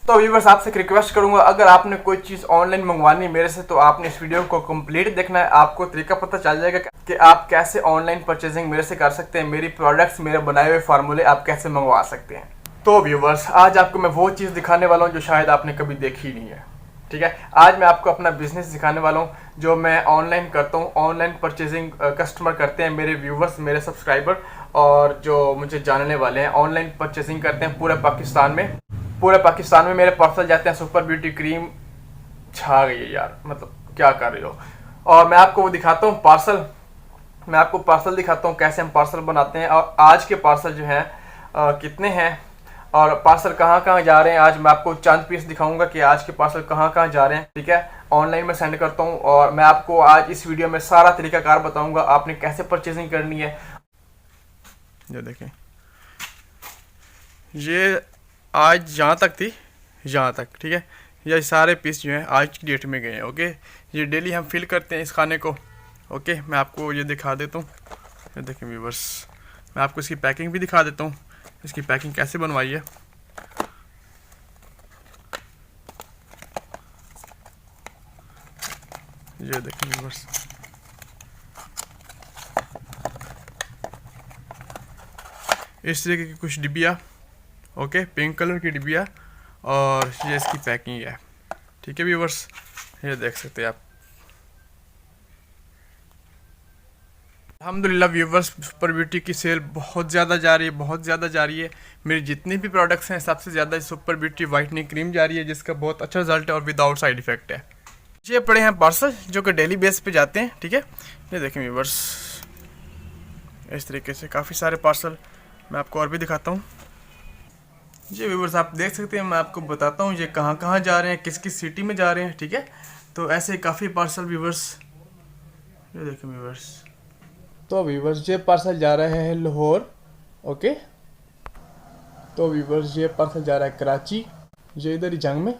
तो व्यूअर्स आपसे एक रिक्वेस्ट करूंगा, अगर आपने कोई चीज़ ऑनलाइन मंगवानी है मेरे से तो आपने इस वीडियो को कंप्लीट देखना है। आपको तरीका पता चल जाएगा कि आप कैसे ऑनलाइन परचेजिंग मेरे से कर सकते हैं, मेरी प्रोडक्ट्स, मेरे बनाए हुए फार्मूले आप कैसे मंगवा सकते हैं। तो व्यूअर्स आज आपको मैं वो चीज़ दिखाने वाला हूँ जो शायद आपने कभी देखी नहीं है। ठीक है, आज मैं आपको अपना बिजनेस दिखाने वाला हूँ जो मैं ऑनलाइन करता हूँ। ऑनलाइन परचेजिंग कस्टमर करते हैं, मेरे व्यूवर्स, मेरे सब्सक्राइबर और जो मुझे जानने वाले हैं ऑनलाइन परचेजिंग करते हैं पूरे पाकिस्तान में। पूरे पाकिस्तान में मेरे पार्सल जाते हैं। सुपर ब्यूटी क्रीम छा गई है यार, मतलब क्या कर रही हो। और मैं आपको वो दिखाता हूँ पार्सल, मैं आपको पार्सल दिखाता हूँ कैसे हम पार्सल बनाते हैं और आज के पार्सल जो हैं कितने हैं और पार्सल कहाँ कहाँ जा रहे हैं। आज मैं आपको चंद पीस दिखाऊंगा कि आज के पार्सल कहाँ कहाँ जा रहे हैं। ठीक है, ऑनलाइन में सेंड करता हूँ और मैं आपको आज इस वीडियो में सारा तरीकाकार बताऊंगा आपने कैसे परचेजिंग करनी है। ये देखें, ये आज यहाँ तक थी, यहाँ तक। ठीक है, ये सारे पीस जो हैं आज की डेट में गए हैं। ओके, ये डेली हम फिल करते हैं इस खाने को। ओके, मैं आपको ये दिखा देता हूँ। ये देखें व्यूअर्स, मैं आपको इसकी पैकिंग भी दिखा देता हूँ, इसकी पैकिंग कैसे बनवाई है। ये देखें व्यूअर्स, इस तरीके की कुछ डिब्बिया, ओके, पिंक कलर की डिब्बिया और ये इसकी पैकिंग है। ठीक है व्यूअर्स, ये देख सकते हैं आप। अल्हम्दुलिल्लाह व्यूवर्स, सुपर ब्यूटी की सेल बहुत ज़्यादा जा रही है, बहुत ज़्यादा जा रही है। मेरी जितनी भी प्रोडक्ट्स हैं सबसे ज़्यादा सुपर ब्यूटी वाइटनिंग क्रीम जा रही है, जिसका बहुत अच्छा रिजल्ट है और विदाउट साइड इफेक्ट है। ये पड़े हैं पार्सल जो कि डेली बेस पे जाते हैं। ठीक है, ये देखें व्यूवर्स, इस तरीके से काफ़ी सारे पार्सल मैं आपको और भी दिखाता हूँ। जी व्यूवर्स, आप देख सकते हैं, मैं आपको बताता हूँ ये कहाँ कहाँ जा रहे हैं, किस किस सिटी में जा रहे हैं। ठीक है, तो ऐसे काफ़ी पार्सल व्यूवर्स, ये देखें व्यूवर्स। तो व्यूवर्स ये पार्सल जा रहा है लाहौर। ओके, तो व्यूवर्स ये पार्सल जा रहा है कराची, ये इधर ही जंग में।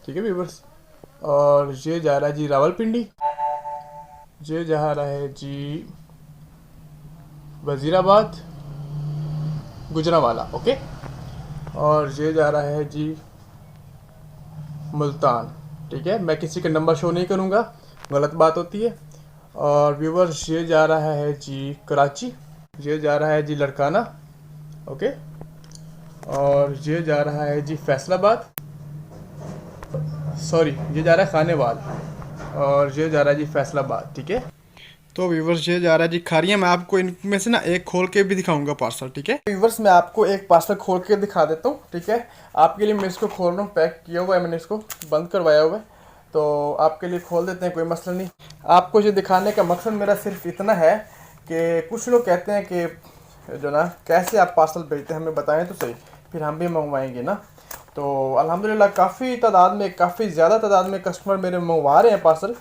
ठीक है व्यूवर्स, और ये जा रहा है जी रावलपिंडी, ये जा रहा है जी वजीराबाद, गुजरांवाला। ओके, और ये जा रहा है जी मुल्तान। ठीक है, मैं किसी का नंबर शो नहीं करूँगा, गलत बात होती है। और व्यूवर्स ये जा रहा है जी कराची, ये जा रहा है जी लड़काना। ओके, और ये जा रहा है जी फैसलाबाद, सॉरी ये जा रहा है खानेवाल, और ये जा रहा है जी फैसलाबाद। ठीक है, तो व्यूवर्स ये जा रहा है जी खारियाँ। मैं आपको इनमें से ना एक खोल के भी दिखाऊंगा पार्सल। ठीक है व्यूवर्स, मैं आपको एक पार्सल खोल के दिखा देता हूँ। ठीक है, आपके लिए मैं इसको खोल रहा हूँ, पैक किया हुआ है, मैंने इसको बंद करवाया हुआ है, तो आपके लिए खोल देते हैं, कोई मसला नहीं। आपको ये दिखाने का मकसद मेरा सिर्फ इतना है कि कुछ लोग कहते हैं कि जो ना कैसे आप पार्सल भेजते हैं, हमें बताएं तो सही, फिर हम भी मंगवाएंगे ना। तो अल्हम्दुलिल्लाह काफ़ी तादाद में, काफ़ी ज़्यादा तादाद में कस्टमर मेरे मंगवा रहे हैं पार्सल।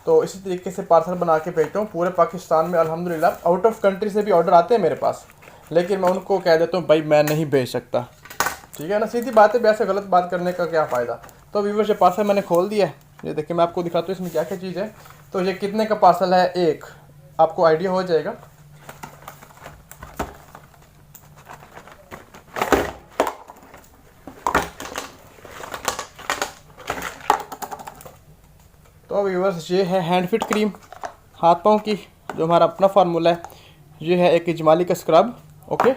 तो इसी तरीके से पार्सल बना के भेजता हूँ पूरे पाकिस्तान में। अल्हम्दुलिल्लाह आउट ऑफ कंट्री से भी ऑर्डर आते हैं मेरे पास, लेकिन मैं उनको कह देता हूँ भाई मैं नहीं भेज सकता। ठीक है ना, सीधी बात है, वैसे गलत बात करने का क्या फ़ायदा। तो व्यूअर्स ये पार्सल मैंने खोल दिया है, ये देखिए मैं आपको दिखाता हूँ इसमें क्या क्या चीज़ है। तो ये कितने का पार्सल है, एक आपको आइडिया हो जाएगा। तो व्यूअर्स ये है हैंड फिट क्रीम हाथ पाँव की, जो हमारा अपना फार्मूला है। ये है एक इजमाली का स्क्रब। ओके,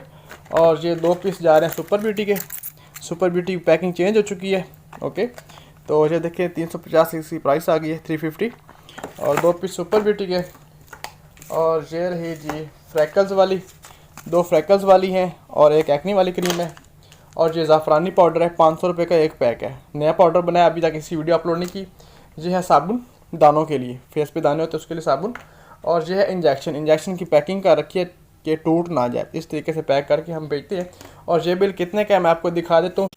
और ये 2 पीस जा रहे हैं सुपर ब्यूटी के। सुपर ब्यूटी की पैकिंग चेंज हो चुकी है। ओके, तो ये देखिए 350 की प्राइस आ गई है, 350, और 2 पीस सुपर ब्यूटी के। और ये रही जी फ्रैकल्स वाली, 2 फ्रैकल्स वाली हैं और एक एक्नी वाली क्रीम है। और ये ज़ाफ़रानी पाउडर है, 500 रुपये का एक पैक है। नया पाउडर बनाया, अभी तक किसी वीडियो अपलोड नहीं की। ये है साबुन दानों के लिए, फेस पे दाने होते हैं उसके लिए साबुन। और ये है इंजेक्शन, इंजेक्शन की पैकिंग कर रखी है कि टूट ना जाए, इस तरीके से पैक करके हम बेचते हैं। और ये बिल कितने का है मैं आपको दिखा देता हूँ।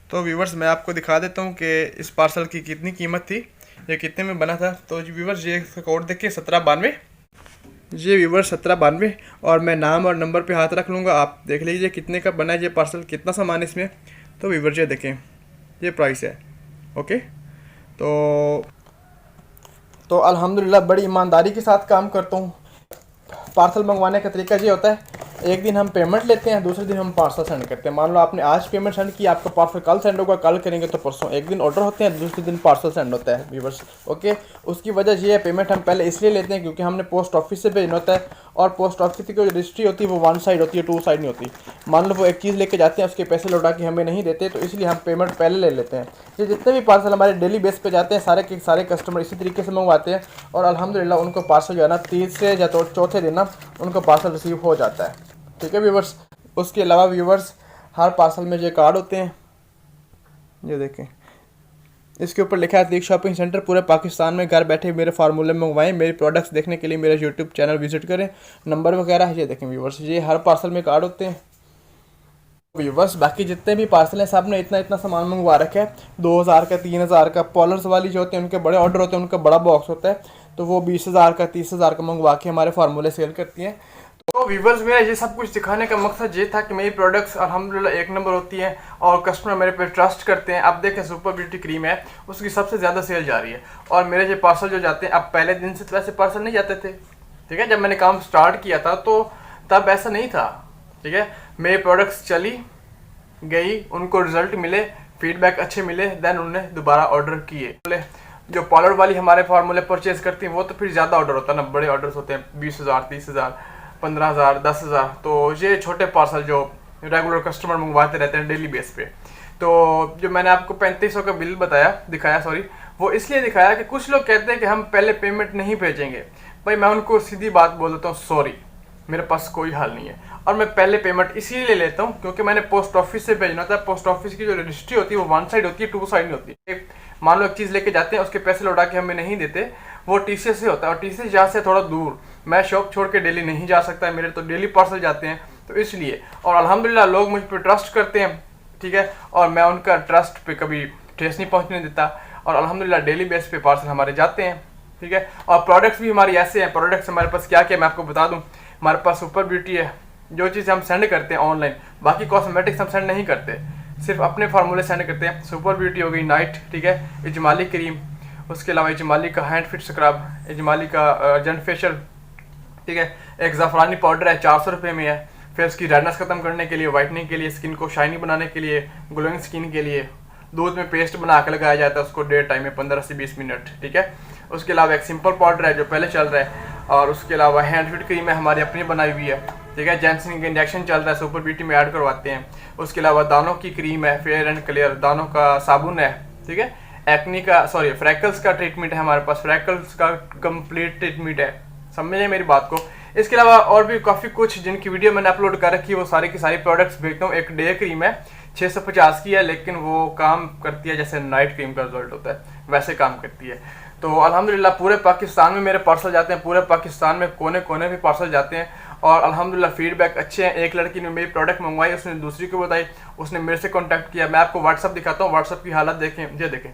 तो व्यूवर्स मैं आपको दिखा देता हूँ कि इस पार्सल की कितनी कीमत थी, ये कितने में बना था। तो व्यूवर्स ये कोड देखिए 1792, ये व्यूवर्स 1792, और मैं नाम और नंबर पे हाथ रख लूँगा, आप देख लीजिए कितने का बना है ये पार्सल, कितना सामान है इसमें। तो व्यूवर्स ये देखें, ये प्राइस है। ओके, तो अल्हम्दुलिल्लाह बड़ी ईमानदारी के साथ काम करता हूँ। पार्सल मंगवाने का तरीका ये होता है, एक दिन हम पेमेंट लेते हैं, दूसरे दिन हम पार्सल सेंड करते हैं। मान लो आपने आज पेमेंट सेंड की, आपका पार्सल कल सेंड होगा, कल करेंगे तो परसों। एक दिन ऑर्डर होते हैं, दूसरे दिन पार्सल सेंड होता है व्यूअर्स। ओके, उसकी वजह ये है पेमेंट हम पहले इसलिए लेते हैं क्योंकि हमने पोस्ट ऑफिस से भेजना होता है, और पोस्ट ऑफिस की जो रजिस्ट्री होती है वो वन साइड होती है, टू साइड नहीं होती। मान लो वो एक चीज़ लेके जाते हैं, उसके पैसे लौटा के हमें नहीं देते, तो इसलिए हम पेमेंट पहले ले लेते हैं। ये जितने भी पार्सल हमारे डेली बेस पे जाते हैं, सारे के सारे कस्टमर इसी तरीके से मंगवाते हैं, और अल्हम्दुलिल्लाह उनको पार्सल जो है ना तीसरे या तो चौथे दिन ना उनको पार्सल रिसीव हो जाता है। ठीक है व्यूवर्स। उसके अलावा व्यूवर्स हर पार्सल में ये कार्ड होते हैं, ये देखें, इसके ऊपर लिखा है दीक शॉपिंग सेंटर पूरे पाकिस्तान में घर बैठे मेरे फार्मूले मंगवाएं। मेरे प्रोडक्ट्स देखने के लिए मेरा यूट्यूब चैनल विजिट करें। नंबर वगैरह है, ये देखें व्यूवर्स, ये हर पार्सल में कार्ड होते हैं व्यूवर्स। बाकी जितने भी पार्सल हैं सब ने इतना इतना सामान मंगवा रखा है, 2000 का, 3000 का। पॉलर्स वाली जो होते हैं उनके बड़े ऑर्डर होते हैं, उनका बड़ा बॉक्स होता है, तो वो 20,000 का, 30,000 का मंगवा के हमारे फार्मूले सेल करती हैं। तो व्यूवर्स मेरा ये सब कुछ दिखाने का मकसद ये था कि मेरी प्रोडक्ट्स अल्हम्दुलिल्लाह एक नंबर होती हैं और कस्टमर मेरे पे ट्रस्ट करते हैं। अब देखें सुपर ब्यूटी क्रीम है, उसकी सबसे ज़्यादा सेल जा रही है, और मेरे ये पार्सल जो जाते हैं, अब पहले दिन से तो ऐसे पार्सल नहीं जाते थे, ठीक है। जब मैंने काम स्टार्ट किया था तो तब ऐसा नहीं था, ठीक है। मेरी प्रोडक्ट्स चली गई, उनको रिजल्ट मिले, फीडबैक अच्छे मिले, देन उन्होंने दोबारा ऑर्डर किए। जो पार्लर वाली हमारे फार्मूले परचेज करती हैं वो तो फिर ज़्यादा ऑर्डर होता है ना, बड़े ऑर्डर्स होते हैं, 20,000, 30,000, 15,000, 10,000। तो ये छोटे पार्सल जो रेगुलर कस्टमर मंगवाते रहते हैं डेली बेस पे। तो जो मैंने आपको 3500 का बिल दिखाया वो इसलिए दिखाया कि कुछ लोग कहते हैं कि हम पहले पेमेंट नहीं भेजेंगे। भाई मैं उनको सीधी बात बोल देता हूँ, सॉरी मेरे पास कोई हल नहीं है, और मैं पहले पेमेंट इसीलिए लेता हूँ क्योंकि मैंने पोस्ट ऑफिस से भेजना था। पोस्ट ऑफिस की जो रजिस्ट्री होती है वो वन साइड होती है, टू साइड नहीं होती। मान लो एक चीज़ लेके जाते हैं, उसके पैसे लौटा के हमें नहीं देते, वो टीसीएस से होता है, और टीसीएस जहाँ से थोड़ा दूर, मैं शॉप छोड़ के डेली नहीं जा सकता, मेरे तो डेली पार्सल जाते हैं, तो इसलिए। और अल्हम्दुलिल्लाह लोग मुझ पर ट्रस्ट करते हैं, ठीक है, और मैं उनका ट्रस्ट पे कभी ठेस नहीं पहुँचने देता, और अल्हम्दुलिल्लाह डेली बेस पे पार्सल हमारे जाते हैं, ठीक है। और प्रोडक्ट्स भी हमारी ऐसे हैं, प्रोडक्ट्स हमारे पास क्या क्या मैं आपको बता दूँ। हमारे पास सुपर ब्यूटी है, जो चीज़ हम सेंड करते हैं ऑनलाइन, बाकी कॉस्मेटिक्स हम सेंड नहीं करते, सिर्फ अपने फार्मूले सेंड करते हैं। सुपर ब्यूटी हो गई नाइट, ठीक है, इजमाली क्रीम, उसके अलावा इजमाली का हैंड फिट स्क्रब, इजमाली का अर्जेंट फेशियल, ठीक है, एक ज़ाफ़रानी पाउडर है, 400 रुपये में है, फेस की रेडनेस ख़त्म करने के लिए, वाइटनिंग के लिए, स्किन को शाइनी बनाने के लिए, ग्लोइंग स्किन के लिए दूध में पेस्ट बना के लगाया जाता है, उसको डेढ़ टाइम में 15 से 20 मिनट, ठीक है। उसके अलावा एक सिंपल पाउडर है जो पहले चल रहा है, और उसके अलावा हैंड फिट क्रीम है, हमारी अपनी बनाई हुई है, ठीक है। जेंसिंग का इंजेक्शन चल रहा है, सुपर ब्यूटी में ऐड करवाते हैं। उसके अलावा दानों की क्रीम है, फेयर एंड क्लियर, दानों का साबुन है, ठीक है। एक्नी का फ्रैकल्स का ट्रीटमेंट है हमारे पास, फ्रैकल्स का कंप्लीट ट्रीटमेंट है, समझे मेरी बात को। इसके अलावा और भी काफ़ी कुछ जिनकी वीडियो मैंने अपलोड कर रखी है, वो सारी की सारी प्रोडक्ट्स भेजता हूँ। एक डे क्रीम है, 650 की है, लेकिन वो काम करती है जैसे नाइट क्रीम का रिजल्ट होता है, वैसे काम करती है। तो अल्हम्दुलिल्लाह पूरे पाकिस्तान में मेरे पार्सल जाते हैं, पूरे पाकिस्तान में कोने कोने भी पार्सल जाते हैं, और अल्हम्दुलिल्लाह फीडबैक अच्छे हैं। एक लड़की ने मेरी प्रोडक्ट मंगवाई, उसने दूसरी को बताई, उसने मेरे से कांटेक्ट किया। मैं आपको व्हाट्सअप दिखाता हूँ, व्हाट्सअप की हालत देखें, ये देखें,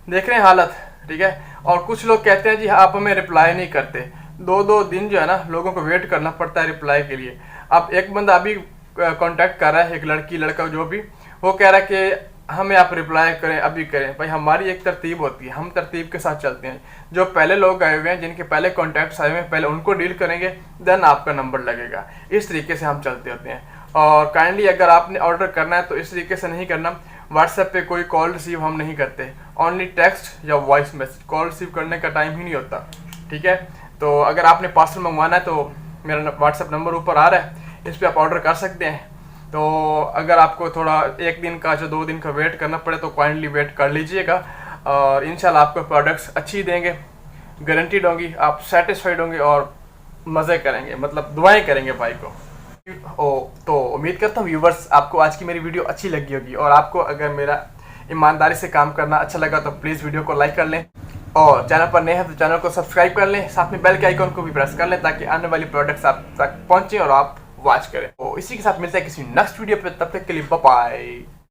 देख रहे हैं हालत, ठीक है। और कुछ लोग कहते हैं जी आप हमें रिप्लाई नहीं करते, 2-2 दिन जो है ना लोगों को वेट करना पड़ता है रिप्लाई के लिए। अब एक बंदा अभी कांटेक्ट कर रहा है, एक लड़की लड़का जो भी, वो कह रहा है कि हमें आप रिप्लाई करें, अभी करें। भाई हमारी एक तरतीब होती है, हम तरतीब के साथ चलते हैं। जो पहले लोग आए हुए हैं, जिनके पहले कॉन्टैक्ट्स आए हुए हैं, पहले उनको डील करेंगे, देन आपका नंबर लगेगा। इस तरीके से हम चलते होते हैं। और काइंडली अगर आपने ऑर्डर करना है तो इस तरीके से नहीं करना, व्हाट्सएप पे कोई कॉल रिसीव हम नहीं करते, ओनली टेक्स्ट या वॉइस मैसेज, कॉल रिसीव करने का टाइम ही नहीं होता, ठीक है। तो अगर आपने पार्सल मंगवाना है तो मेरा व्हाट्सएप नंबर ऊपर आ रहा है, इस पर आप ऑर्डर कर सकते हैं। तो अगर आपको थोड़ा 1 दिन का या 2 दिन का वेट करना पड़े तो काइंडली वेट कर लीजिएगा, और इंशाल्लाह आपको प्रोडक्ट्स अच्छी देंगे, गारंटीड होंगी, आप सेटिस्फाइड होंगे और मज़े करेंगे, मतलब दुआएं करेंगे भाई को। तो उम्मीद करता हूँ व्यूवर्स आपको आज की मेरी वीडियो अच्छी लगी होगी, और आपको अगर मेरा ईमानदारी से काम करना अच्छा लगा तो प्लीज़ वीडियो को लाइक कर लें, और चैनल पर नए हैं तो चैनल को सब्सक्राइब कर लें, साथ में बेल के आइकन को भी प्रेस कर लें ताकि आने वाली प्रोडक्ट्स आप तक पहुँचें और आप वॉच करें। तो इसी के साथ मिलते हैं किसी नेक्स्ट वीडियो पे, तब तक के लिए बाय बाय।